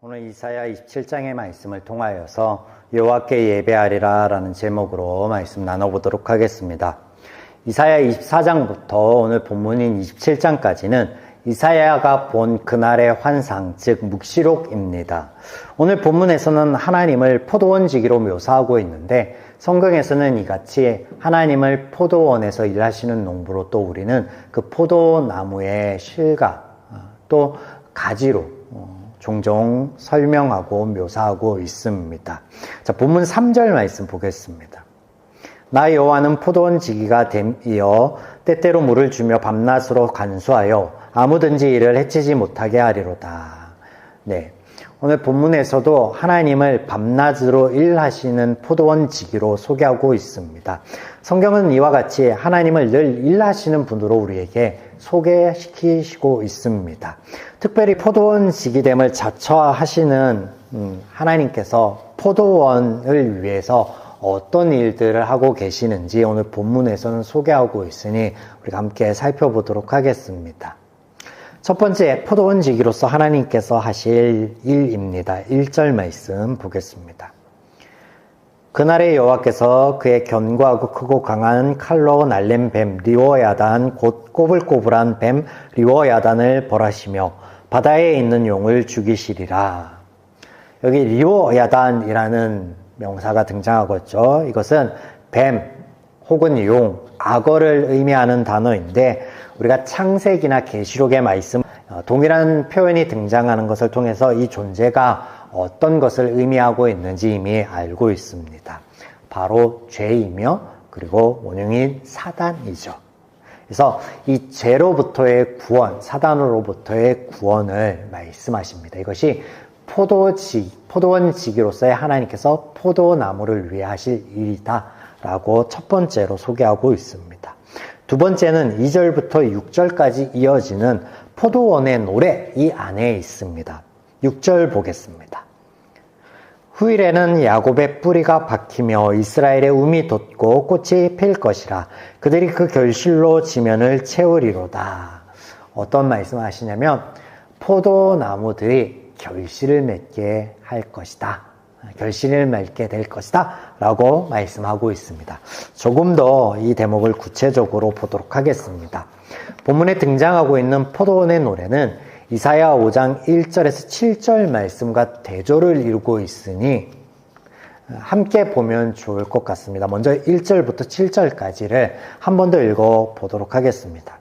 오늘 이사야 27장의 말씀을 통하여서 여호와께 예배하리라 라는 제목으로 말씀 나눠보도록 하겠습니다. 이사야 24장부터 오늘 본문인 27장까지는 이사야가 본 그날의 환상, 즉 묵시록입니다. 오늘 본문에서는 하나님을 포도원지기로 묘사하고 있는데 성경에서는 이같이 하나님을 포도원에서 일하시는 농부로 또 우리는 그 포도나무의 실과 또 가지로 종종 설명하고 묘사하고 있습니다. 자, 본문 3절 말씀 보겠습니다. 나 여호와는 포도원 지기가 됨이여 때때로 물을 주며 밤낮으로 간수하여 아무든지 이를 해치지 못하게 하리로다. 네, 오늘 본문에서도 하나님을 밤낮으로 일하시는 포도원 지기로 소개하고 있습니다. 성경은 이와 같이 하나님을 늘 일하시는 분으로 우리에게 소개시키시고 있습니다. 특별히 포도원 지기됨을 자처하시는 하나님께서 포도원을 위해서 어떤 일들을 하고 계시는지 오늘 본문에서는 소개하고 있으니 우리가 함께 살펴보도록 하겠습니다. 첫 번째, 포도원 지기로서 하나님께서 하실 일입니다. 1절 말씀 보겠습니다. 그날에 여호와께서 그의 견고하고 크고 강한 칼로 날린 뱀 리워야단 곧 꼬불꼬불한 뱀 리워야단을 벌하시며 바다에 있는 용을 죽이시리라. 여기 리워야단이라는 명사가 등장하고 있죠. 이것은 뱀 혹은 용, 악어를 의미하는 단어인데 우리가 창세기나 계시록의 말씀 동일한 표현이 등장하는 것을 통해서 이 존재가 어떤 것을 의미하고 있는지 이미 알고 있습니다. 바로 죄이며 그리고 원흉인 사단이죠. 그래서 이 죄로부터의 구원, 사단으로부터의 구원을 말씀하십니다. 이것이 포도원 지기로서의 하나님께서 포도나무를 위해 하실 일이다 라고 첫 번째로 소개하고 있습니다. 두 번째는 2절부터 6절까지 이어지는 포도원의 노래, 이 안에 있습니다. 6절 보겠습니다. 후일에는 야곱의 뿌리가 박히며 이스라엘의 움이 돋고 꽃이 필 것이라. 그들이 그 결실로 지면을 채우리로다. 어떤 말씀을 하시냐면 포도나무들이 결실을 맺게 할 것이다. 결실을 맺게 될 것이다 라고 말씀하고 있습니다. 조금 더 이 대목을 구체적으로 보도록 하겠습니다. 본문에 등장하고 있는 포도원의 노래는 이사야 5장 1절에서 7절 말씀과 대조를 이루고 있으니 함께 보면 좋을 것 같습니다. 먼저 1절부터 7절까지를 한 번 더 읽어보도록 하겠습니다.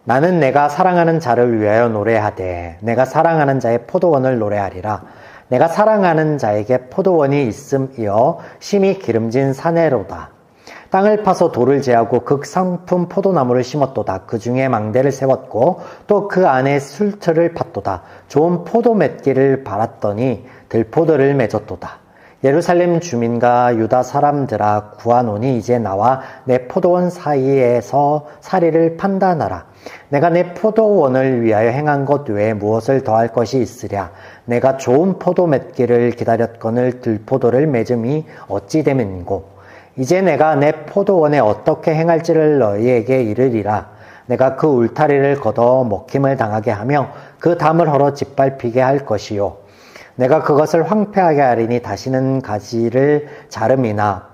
나는 내가 사랑하는 자를 위하여 노래하되 내가 사랑하는 자의 포도원을 노래하리라. 내가 사랑하는 자에게 포도원이 있음이여 심히 기름진 사내로다. 땅을 파서 돌을 제하고 극상품 포도나무를 심었도다. 그 중에 망대를 세웠고 또 그 안에 술틀을 팠도다. 좋은 포도 맺기를 바랐더니 들포도를 맺었도다. 예루살렘 주민과 유다 사람들아 구하노니 이제 나와 내 포도원 사이에서 사리를 판단하라. 내가 내 포도원을 위하여 행한 것 외에 무엇을 더할 것이 있으랴. 내가 좋은 포도 맺기를 기다렸거늘 들포도를 맺음이 어찌 됨인고. 이제 내가 내 포도원에 어떻게 행할지를 너희에게 이르리라. 내가 그 울타리를 걷어 먹힘을 당하게 하며 그 담을 헐어 짓밟히게 할 것이요. 내가 그것을 황폐하게 하리니 다시는 가지를 자름이나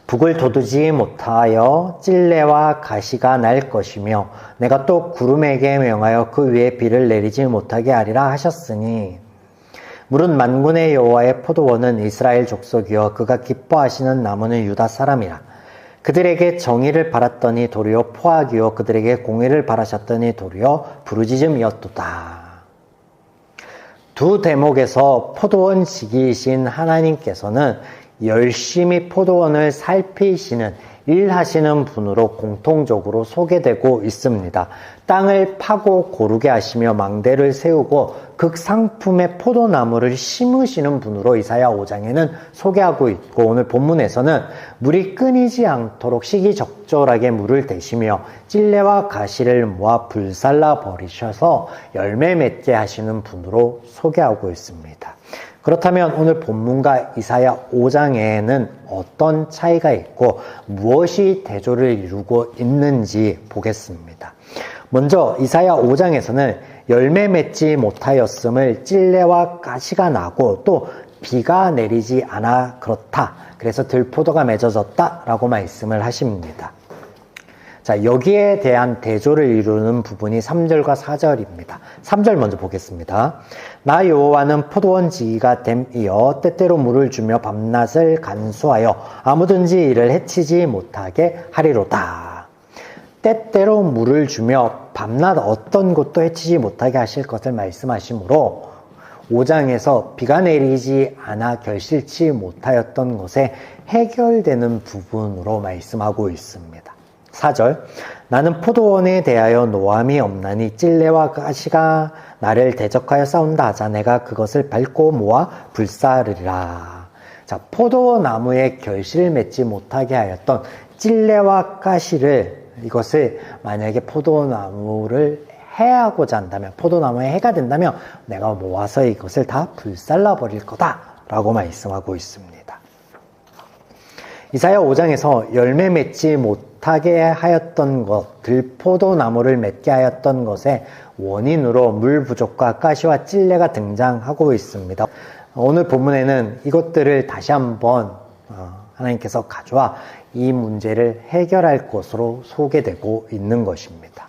북을 돋우지 못하여 찔레와 가시가 날 것이며 내가 또 구름에게 명하여 그 위에 비를 내리지 못하게 하리라 하셨으니 물은 만군의 여호와의 포도원은 이스라엘 족속이여 그가 기뻐하시는 나무는 유다 사람이라. 그들에게 정의를 바랐더니 도리어 포악이요 그들에게 공의를 바라셨더니 도리어 부르짖음이었도다. 두 대목에서 포도원 지기이신 하나님께서는 열심히 포도원을 살피시는 일하시는 분으로 공통적으로 소개되고 있습니다. 땅을 파고 고르게 하시며 망대를 세우고 극상품의 포도나무를 심으시는 분으로 이사야 5장에는 소개하고 있고 오늘 본문에서는 물이 끊이지 않도록 시기적절하게 물을 대시며 찔레와 가시를 모아 불살라 버리셔서 열매 맺게 하시는 분으로 소개하고 있습니다. 그렇다면 오늘 본문과 이사야 5장에는 어떤 차이가 있고 무엇이 대조를 이루고 있는지 보겠습니다. 먼저 이사야 5장에서는 열매 맺지 못하였음을 찔레와 가시가 나고 또 비가 내리지 않아 그렇다. 그래서 들포도가 맺어졌다 라고 말씀을 하십니다. 자, 여기에 대한 대조를 이루는 부분이 3절과 4절입니다. 3절 먼저 보겠습니다. 나 여호와는 포도원 지기가 됨이여 때때로 물을 주며 밤낮을 간수하여 아무든지 이를 해치지 못하게 하리로다. 때때로 물을 주며 밤낮 어떤 것도 해치지 못하게 하실 것을 말씀하시므로 5장에서 비가 내리지 않아 결실치 못하였던 것에 해결되는 부분으로 말씀하고 있습니다. 4절 나는 포도원에 대하여 노함이 없나니 찔레와 가시가 나를 대적하여 싸운다 하자 내가 그것을 밟고 모아 불사르리라. 자, 포도나무에 결실을 맺지 못하게 하였던 찔레와 가시를 이것을 만약에 포도나무를 해하고자 한다면 포도나무에 해가 된다면 내가 모아서 이것을 다 불살라 버릴 거다 라고 말씀하고 있습니다. 이사야 5장에서 열매 맺지 못하게 하였던 것, 들포도나무를 맺게 하였던 것의 원인으로 물 부족과 가시와 찔레가 등장하고 있습니다. 오늘 본문에는 이것들을 다시 한번 하나님께서 가져와 이 문제를 해결할 것으로 소개되고 있는 것입니다.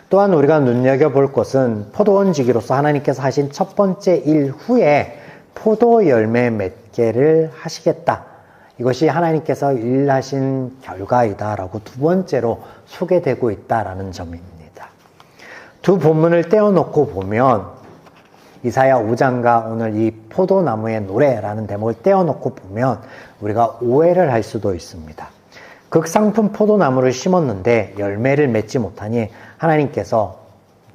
또한 우리가 눈여겨볼 것은 포도원 지기로서 하나님께서 하신 첫 번째 일 후에 포도 열매 맺게를 하시겠다. 이것이 하나님께서 일하신 결과이다라고 두 번째로 소개되고 있다라는 점입니다. 두 본문을 떼어놓고 보면 이사야 5장과 오늘 이 포도나무의 노래라는 대목을 떼어놓고 보면 우리가 오해를 할 수도 있습니다. 극상품 포도나무를 심었는데 열매를 맺지 못하니 하나님께서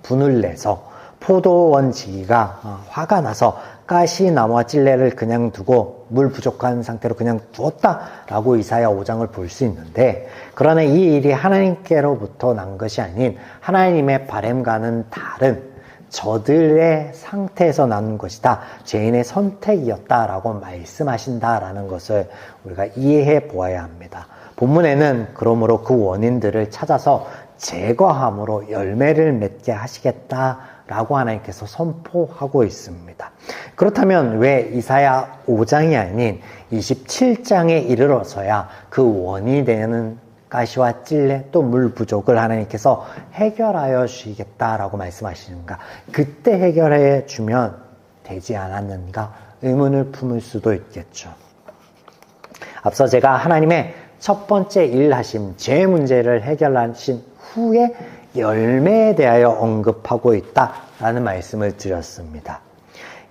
분을 내서 포도원 지기가 화가 나서 가시나무와 찔레를 그냥 두고 물 부족한 상태로 그냥 두었다라고 이사야 5장을 볼 수 있는데, 그러나 이 일이 하나님께로부터 난 것이 아닌 하나님의 바람과는 다른 저들의 상태에서 난 것이다. 죄인의 선택이었다라고 말씀하신다라는 것을 우리가 이해해 보아야 합니다. 본문에는 그러므로 그 원인들을 찾아서 제거함으로 열매를 맺게 하시겠다라고 하나님께서 선포하고 있습니다. 그렇다면 왜 이사야 5장이 아닌 27장에 이르러서야 그 원인이 되는 가시와 찔레 또 물 부족을 하나님께서 해결하여 주시겠다라고 말씀하시는가? 그때 해결해 주면 되지 않았는가? 의문을 품을 수도 있겠죠. 앞서 제가 하나님의 첫 번째 일하심, 죄 문제를 해결하신 후에 열매에 대하여 언급하고 있다라는 말씀을 드렸습니다.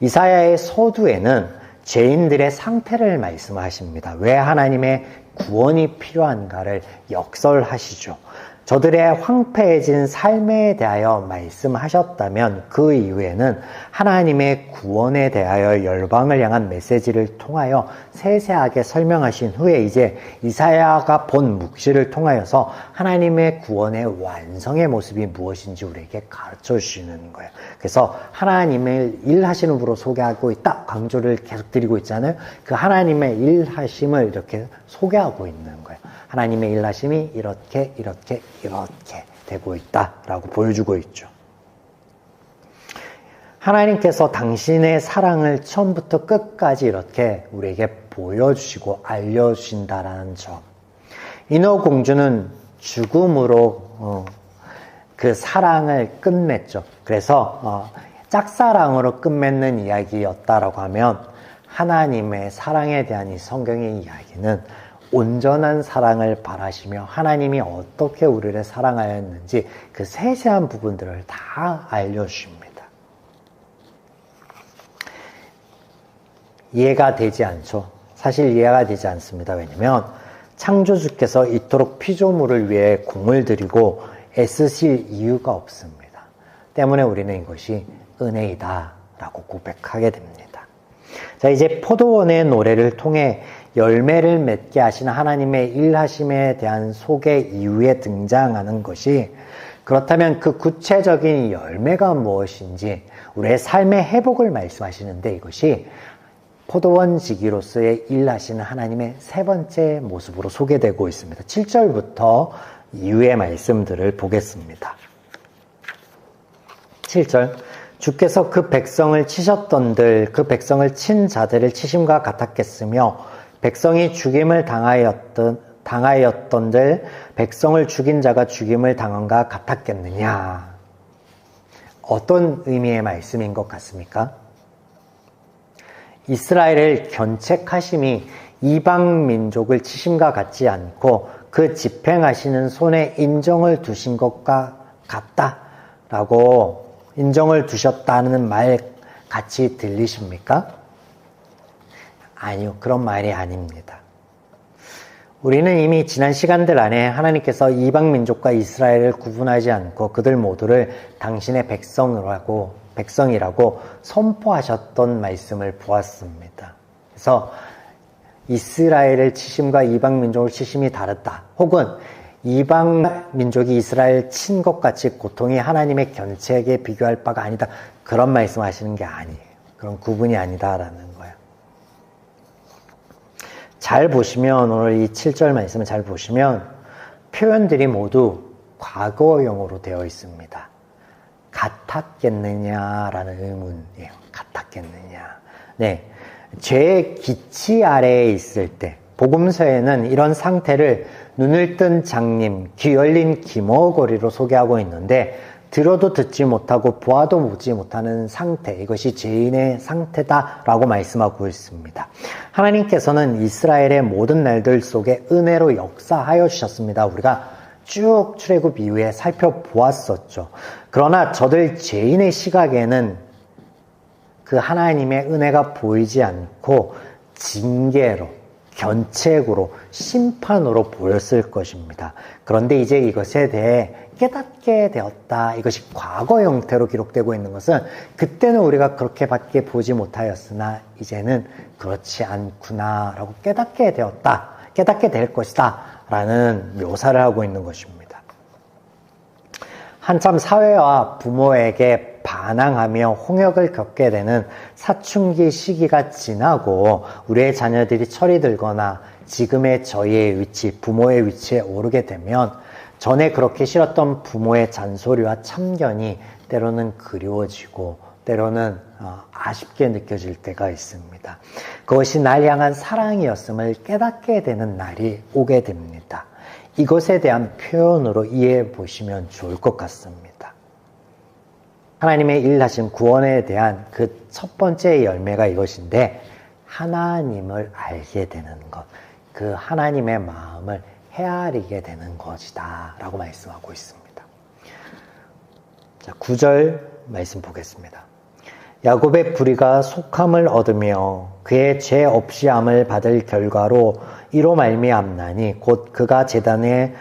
이사야의 서두에는 죄인들의 상태를 말씀하십니다. 왜 하나님의 구원이 필요한가를 역설하시죠. 저들의 황폐해진 삶에 대하여 말씀하셨다면 그 이후에는 하나님의 구원에 대하여 열방을 향한 메시지를 통하여 세세하게 설명하신 후에 이제 이사야가 본 묵시를 통하여서 하나님의 구원의 완성의 모습이 무엇인지 우리에게 가르쳐 주시는 거예요. 그래서 하나님의 일하시는 부로 소개하고 있다 강조를 계속 드리고 있잖아요. 그 하나님의 일하심을 이렇게 소개하고 있는 거예요. 하나님의 일하심이 이렇게 되고 있다라고 보여주고 있죠. 하나님께서 당신의 사랑을 처음부터 끝까지 이렇게 우리에게 보여주시고 알려주신다라는 점. 인어공주는 죽음으로 그 사랑을 끝맺죠. 그래서 짝사랑으로 끝맺는 이야기였다라고 하면 하나님의 사랑에 대한 이 성경의 이야기는 온전한 사랑을 바라시며 하나님이 어떻게 우리를 사랑하였는지 그 세세한 부분들을 다 알려주십니다. 이해가 되지 않죠. 사실 이해가 되지 않습니다. 왜냐하면 창조주께서 이토록 피조물을 위해 공을 들이고 애쓰실 이유가 없습니다. 때문에 우리는 이것이 은혜이다 라고 고백하게 됩니다. 자, 이제 포도원의 노래를 통해 열매를 맺게 하시는 하나님의 일하심에 대한 소개 이후에 등장하는 것이, 그렇다면 그 구체적인 열매가 무엇인지 우리의 삶의 회복을 말씀하시는데, 이것이 포도원 지기로서의 일하시는 하나님의 세 번째 모습으로 소개되고 있습니다. 7절부터 이후의 말씀들을 보겠습니다. 7절 주께서 그 백성을 치셨던들 그 백성을 친 자들을 치심과 같았겠으며 백성이 죽임을 당하였던들 백성을 죽인 자가 죽임을 당한가 같았겠느냐. 어떤 의미의 말씀인 것 같습니까? 이스라엘을 견책하심이 이방 민족을 치심과 같지 않고 그 집행하시는 손에 인정을 두신 것과 같다라고 인정을 두셨다는 말 같이 들리십니까? 아니요, 그런 말이 아닙니다. 우리는 이미 지난 시간들 안에 하나님께서 이방 민족과 이스라엘을 구분하지 않고 그들 모두를 당신의 백성이라고 선포하셨던 말씀을 보았습니다. 그래서 이스라엘을 치심과 이방 민족을 치심이 다르다. 혹은 이방 민족이 이스라엘 친 것 같이 고통이 하나님의 견책에 비교할 바가 아니다. 그런 말씀하시는 게 아니에요. 그런 구분이 아니다라는 거예요. 잘 보시면 오늘 이 7절 말씀을 잘 보시면 표현들이 모두 과거형으로 되어 있습니다. 같았겠느냐라는 의문이에요. 같았겠느냐. 네. 죄의 기치 아래에 있을 때 복음서에는 이런 상태를 눈을 뜬 장님, 귀 열린 기머거리로 소개하고 있는데 들어도 듣지 못하고 보아도 보지 못하는 상태, 이것이 죄인의 상태다라고 말씀하고 있습니다. 하나님께서는 이스라엘의 모든 날들 속에 은혜로 역사하여 주셨습니다. 우리가 쭉 출애굽 이후에 살펴보았었죠. 그러나 저들 죄인의 시각에는 그 하나님의 은혜가 보이지 않고 징계로, 견책으로, 심판으로 보였을 것입니다. 그런데 이제 이것에 대해 깨닫게 되었다. 이것이 과거 형태로 기록되고 있는 것은 그때는 우리가 그렇게밖에 보지 못하였으나 이제는 그렇지 않구나 라고 깨닫게 되었다. 깨닫게 될 것이다 라는 묘사를 하고 있는 것입니다. 한참 사회와 부모에게 반항하며 홍역을 겪게 되는 사춘기 시기가 지나고 우리의 자녀들이 철이 들거나 지금의 저희의 위치, 부모의 위치에 오르게 되면 전에 그렇게 싫었던 부모의 잔소리와 참견이 때로는 그리워지고 때로는 아쉽게 느껴질 때가 있습니다. 그것이 날 향한 사랑이었음을 깨닫게 되는 날이 오게 됩니다. 이것에 대한 표현으로 이해해 보시면 좋을 것 같습니다. 하나님의 일하신 구원에 대한 그 첫 번째 열매가 이것인데 하나님을 알게 되는 것, 그 하나님의 마음을 헤아리게 되는 것이다 라고 말씀하고 있습니다. 자, 9절 말씀 보겠습니다. 야곱의 불의가 속함을 얻으며 그의 죄 없이함을 받을 결과로 이로 말미암나니 곧 그가 제단의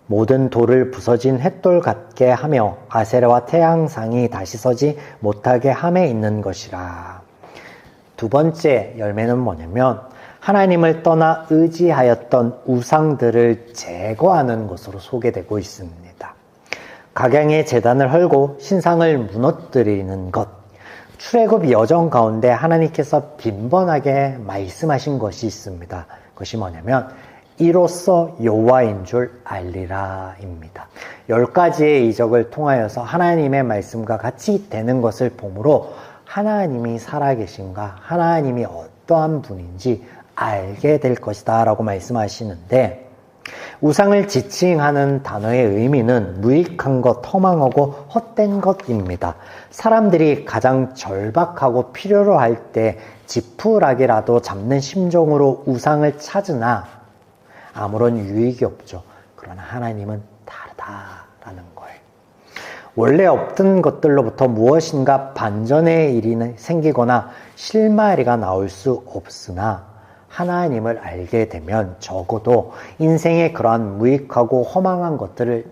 모든 돌을 부서진 횃돌 같게 하며 아세라와 태양상이 다시 서지 못하게 함에 있는 것이라. 두 번째 열매는 뭐냐면 하나님을 떠나 의지하였던 우상들을 제거하는 것으로 소개되고 있습니다. 각양의 제단을 헐고 신상을 무너뜨리는 것. 출애굽 여정 가운데 하나님께서 빈번하게 말씀하신 것이 있습니다. 그것이 뭐냐면 이로써 여호와인 줄 알리라입니다. 10가지의 이적을 통하여서 하나님의 말씀과 같이 되는 것을 보므로 하나님이 살아계신가, 하나님이 어떠한 분인지 알게 될 것이다 라고 말씀하시는데 우상을 지칭하는 단어의 의미는 무익한 것, 허망하고 헛된 것입니다. 사람들이 가장 절박하고 필요로 할 때 지푸라기라도 잡는 심정으로 우상을 찾으나 아무런 유익이 없죠. 그러나 하나님은 다르다라는 거예요. 원래 없던 것들로부터 무엇인가 반전의 일이 생기거나 실마리가 나올 수 없으나 하나님을 알게 되면 적어도 인생의 그러한 무익하고 허망한 것들을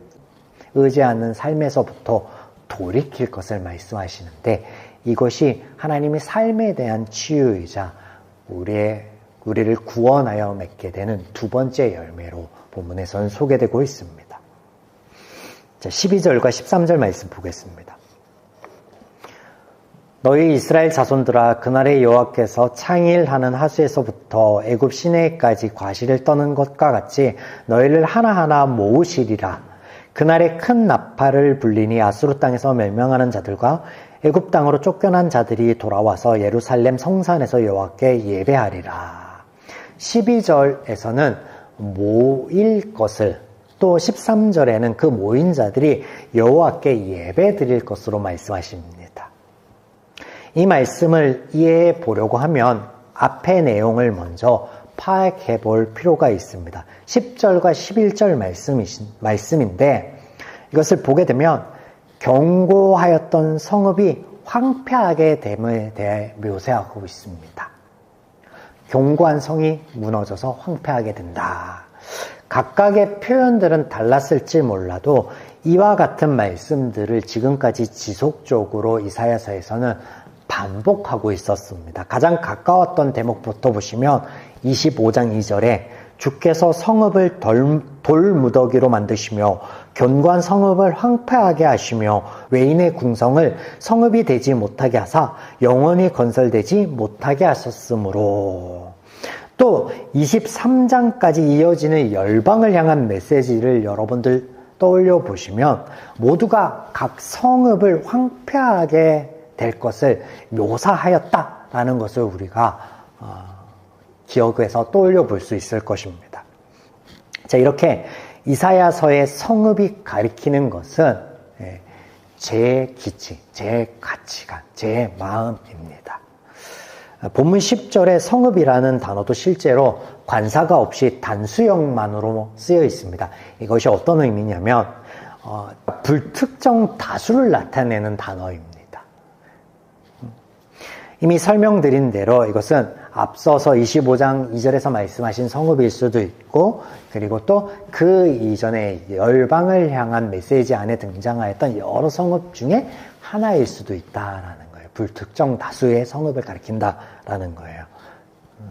의지하는 삶에서부터 돌이킬 것을 말씀하시는데 이것이 하나님의 삶에 대한 치유이자 우리를 구원하여 맺게 되는 두 번째 열매로 본문에서는 소개되고 있습니다. 자, 12절과 13절 말씀 보겠습니다. 너희 이스라엘 자손들아 그날의 여호와께서 창일하는 하수에서부터 애굽 시내까지 과실을 떠는 것과 같이 너희를 하나하나 모으시리라. 그날에 큰 나팔을 불리니 아수르 땅에서 멸망하는 자들과 애굽 땅으로 쫓겨난 자들이 돌아와서 예루살렘 성산에서 여호와께 예배하리라. 12절에서는 모일 것을, 또 13절에는 그 모인 자들이 여호와께 예배 드릴 것으로 말씀하십니다. 이 말씀을 이해해 보려고 하면 앞의 내용을 먼저 파악해 볼 필요가 있습니다. 10절과 11절 말씀인데 이것을 보게 되면 견고하였던 성읍이 황폐하게 됨에 대해 묘사하고 있습니다. 견고한 성이 무너져서 황폐하게 된다. 각각의 표현들은 달랐을지 몰라도 이와 같은 말씀들을 지금까지 지속적으로 이사야서에서는 반복하고 있었습니다. 가장 가까웠던 대목부터 보시면 25장 2절에 주께서 성읍을 돌무더기로 만드시며 견고한 성읍을 황폐하게 하시며 외인의 궁성을 성읍이 되지 못하게 하사 영원히 건설되지 못하게 하셨으므로, 또 23장까지 이어지는 열방을 향한 메시지를 여러분들 떠올려 보시면 모두가 각 성읍을 황폐하게 될 것을 묘사하였다라는 것을 우리가 기억해서 떠올려 볼 수 있을 것입니다. 자, 이렇게 이사야서의 성읍이 가리키는 것은 제 기치, 제 가치관, 제 마음입니다. 본문 10절에 성읍이라는 단어도 실제로 관사가 없이 단수형만으로 쓰여 있습니다. 이것이 어떤 의미냐면 불특정 다수를 나타내는 단어입니다. 이미 설명드린 대로 이것은 앞서서 25장 2절에서 말씀하신 성읍일 수도 있고, 그리고 또 그 이전에 열방을 향한 메시지 안에 등장하였던 여러 성읍 중에 하나일 수도 있다라는 거예요. 불특정 다수의 성읍을 가리킨다라는 거예요.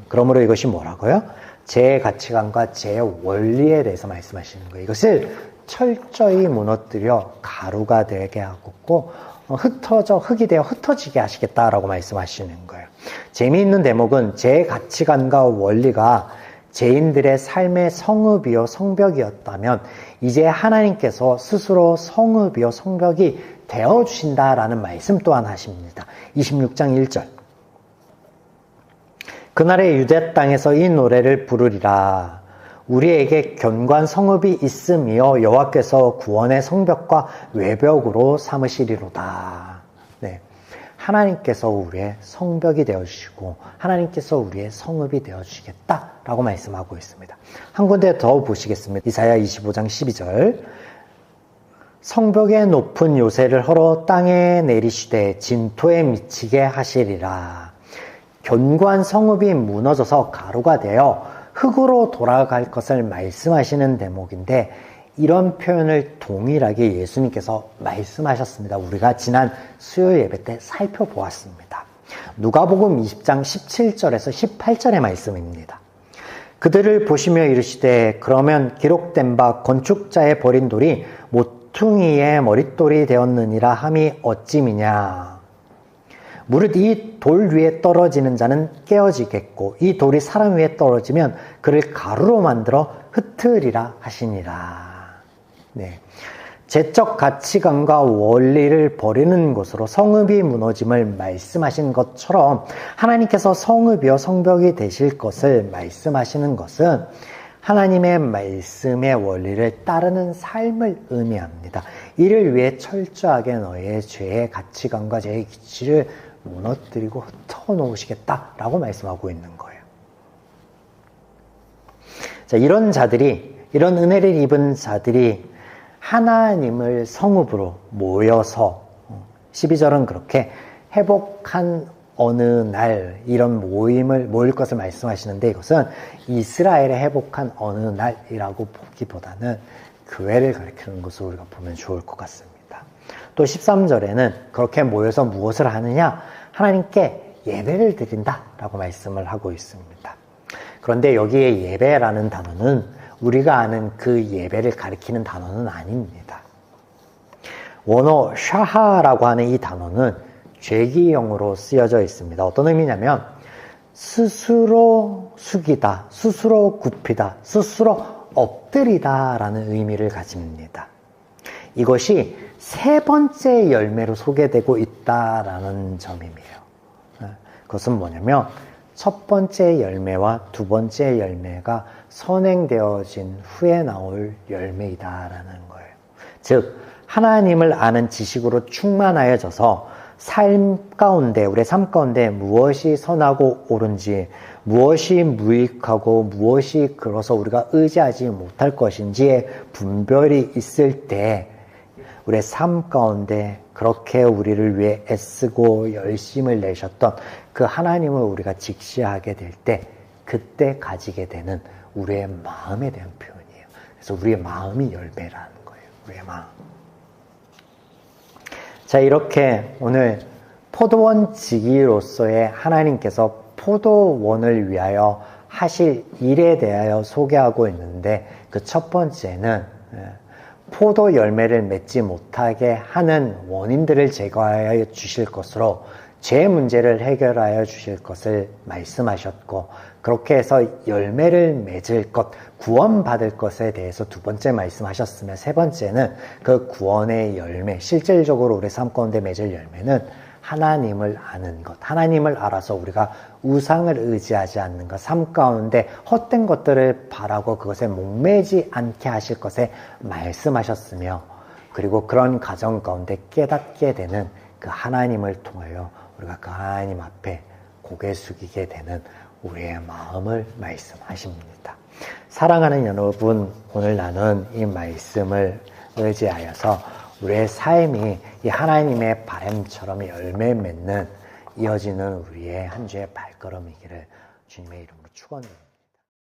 그러므로 이것이 뭐라고요? 제 가치관과 제 원리에 대해서 말씀하시는 거예요. 이것을 철저히 무너뜨려 가루가 되게 하고 흙이 되어 흩어지게 하시겠다라고 말씀하시는 거예요. 재미있는 대목은 제 가치관과 원리가 죄인들의 삶의 성읍이요 성벽이었다면 이제 하나님께서 스스로 성읍이요 성벽이 되어주신다라는 말씀 또한 하십니다. 26장 1절, 그날의 유대 땅에서 이 노래를 부르리라. 우리에게 견고한 성읍이 있음이여 여호와께서 구원의 성벽과 외벽으로 삼으시리로다. 네, 하나님께서 우리의 성벽이 되어주시고 하나님께서 우리의 성읍이 되어주시겠다라고 말씀하고 있습니다. 한 군데 더 보시겠습니다. 이사야 25장 12절, 성벽의 높은 요새를 헐어 땅에 내리시되 진토에 미치게 하시리라. 견고한 성읍이 무너져서 가루가 되어 흙으로 돌아갈 것을 말씀하시는 대목인데, 이런 표현을 동일하게 예수님께서 말씀하셨습니다. 우리가 지난 수요 예배 때 살펴보았습니다. 누가복음 20장 17절에서 18절의 말씀입니다. 그들을 보시며 이르시되 그러면 기록된 바 건축자의 버린 돌이 모퉁이의 머릿돌이 되었느니라 함이 어찌미냐. 무릇 이 돌 위에 떨어지는 자는 깨어지겠고 이 돌이 사람 위에 떨어지면 그를 가루로 만들어 흩으리라 하시니라. 네, 제적 가치관과 원리를 버리는 것으로 성읍이 무너짐을 말씀하신 것처럼 하나님께서 성읍이요 성벽이 되실 것을 말씀하시는 것은 하나님의 말씀의 원리를 따르는 삶을 의미합니다. 이를 위해 철저하게 너의 죄의 가치관과 죄의 기치를 무너뜨리고 흩어놓으시겠다라고 말씀하고 있는 거예요. 자, 이런 은혜를 입은 자들이 하나님을 성읍으로 모여서 12절은 그렇게 회복한 어느 날 이런 모일 것을 말씀하시는데, 이것은 이스라엘의 회복한 어느 날이라고 보기보다는 교회를 가리키는 것으로 우리가 보면 좋을 것 같습니다. 또 13절에는 그렇게 모여서 무엇을 하느냐? 하나님께 예배를 드린다라고 말씀을 하고 있습니다. 그런데 여기에 예배라는 단어는 우리가 아는 그 예배를 가리키는 단어는 아닙니다. 원어 샤하라고 하는 이 단어는 죄기형으로 쓰여져 있습니다. 어떤 의미냐면 스스로 숙이다, 스스로 굽히다, 스스로 엎드리다 라는 의미를 가집니다. 이것이 세 번째 열매로 소개되고 있다라는 점이에요. 그것은 뭐냐면 첫 번째 열매와 두 번째 열매가 선행되어진 후에 나올 열매이다라는 거예요. 즉 하나님을 아는 지식으로 충만하여져서 우리의 삶 가운데 무엇이 선하고 옳은지, 무엇이 무익하고 무엇이 그래서 우리가 의지하지 못할 것인지의 분별이 있을 때 우리의 삶 가운데 그렇게 우리를 위해 애쓰고 열심을 내셨던 그 하나님을 우리가 직시하게 될 때 그때 가지게 되는 우리의 마음에 대한 표현이에요. 그래서 우리의 마음이 열매라는 거예요. 우리의 마음. 자, 이렇게 오늘 포도원 지기로서의 하나님께서 포도원을 위하여 하실 일에 대하여 소개하고 있는데 그 첫 번째는 포도 열매를 맺지 못하게 하는 원인들을 제거하여 주실 것으로 죄 문제를 해결하여 주실 것을 말씀하셨고 그렇게 해서 열매를 맺을 것, 구원받을 것에 대해서 두 번째 말씀하셨으며 세 번째는 그 구원의 열매, 실질적으로 우리 삶 가운데 맺을 열매는 하나님을 아는 것, 하나님을 알아서 우리가 우상을 의지하지 않는 것, 삶 가운데 헛된 것들을 바라고 그것에 목매지 않게 하실 것에 말씀하셨으며 그리고 그런 가정 가운데 깨닫게 되는 그 하나님을 통하여 우리가 그 하나님 앞에 고개 숙이게 되는 우리의 마음을 말씀하십니다. 사랑하는 여러분, 오늘 나눈 이 말씀을 의지하여서 우리의 삶이 이 하나님의 바람처럼 열매 맺는 이어지는 우리의 한 주의 발걸음이기를 주님의 이름으로 축원드립니다.